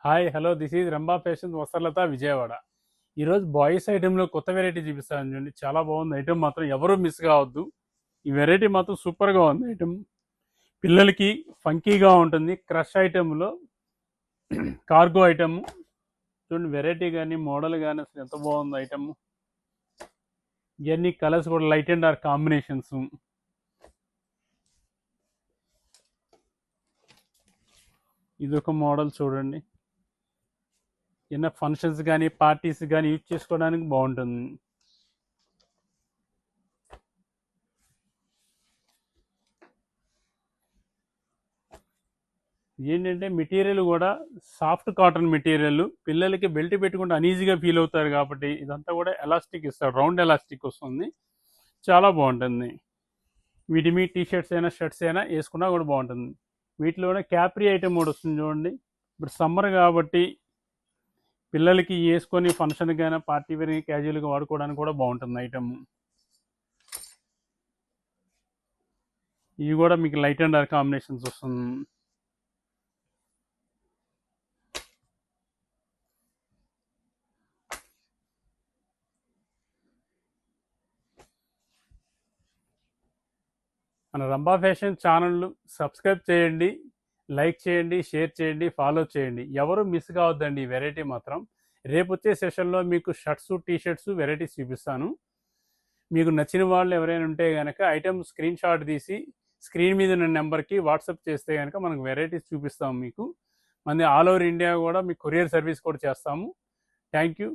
Hi hello this is Rambha fashions Vastralatha Vijayawada. ఈరోజు boys ఐటెంలో కొత్త variety చూపిస్తాను చూడండి. చాలా బాగుంది ఐటెం, మాత్రం ఎవరూ మిస్ కావద్దు. ఈ వెరైటీ మాత్రం సూపర్గా ఉంది ఐటెం. పిల్లలకి ఫంకీగా ఉంటుంది. క్రష్ ఐటెంలో కార్గో ఐటెం చూడండి. వెరైటీ కానీ మోడల్ కానీ అసలు ఎంత బాగుంది ఐటెం. ఇవన్నీ కలర్స్ కూడా లైట్ అండ్ డార్క్ కాంబినేషన్స్. ఇది ఒక మోడల్ చూడండి. ఏమైనా ఫంక్షన్స్ కానీ పార్టీస్ కానీ యూజ్ చేసుకోవడానికి బాగుంటుంది. ఏంటంటే మెటీరియల్ కూడా సాఫ్ట్ కాటన్ మెటీరియల్, పిల్లలకి బెల్ట్ పెట్టుకుంటే అనీజీగా ఫీల్ అవుతారు కాబట్టి ఇదంతా కూడా ఎలాస్టిక్ ఇస్తాడు, రౌండ్ ఎలాస్టిక్ వస్తుంది. చాలా బాగుంటుంది. వీటి మీ టీ షర్ట్స్ అయినా షర్ట్స్ అయినా వేసుకున్నా కూడా బాగుంటుంది. వీటిలోనే క్యాప్రీ ఐటమ్ కూడా వస్తుంది చూడండి. ఇప్పుడు సమ్మర్ కాబట్టి పిల్లలకి వేసుకొని ఫంక్షన్కి అయినా పార్టీ వేర్ క్యాజువల్గా వాడుకోవడానికి కూడా బాగుంటుంది ఐటమ్. ఇవి కూడా మీకు లైట్ అండ్ డార్క్ కాంబినేషన్స్ వస్తుంది. మన రంభా ఫ్యాషన్ ఛానల్ సబ్స్క్రైబ్ చేయండి, లైక్ చేయండి, షేర్ చేయండి, ఫాలో చేయండి. ఎవరు మిస్ కావద్దండి ఈ వెరైటీ మాత్రం. రేపు వచ్చే సెషన్లో మీకు షర్ట్స్ టీ షర్ట్స్ వెరైటీస్ చూపిస్తాను. మీకు నచ్చిన వాళ్ళు ఎవరైనా ఉంటే కనుక ఐటమ్ స్క్రీన్ షాట్ తీసి స్క్రీన్ మీద ఉన్న నెంబర్కి వాట్సాప్ చేస్తే కనుక మనకు వెరైటీస్ చూపిస్తాము. మీకు మంది ఆల్ ఓవర్ ఇండియా కూడా మీకు కొరియర్ సర్వీస్ కూడా చేస్తాము. Thank you.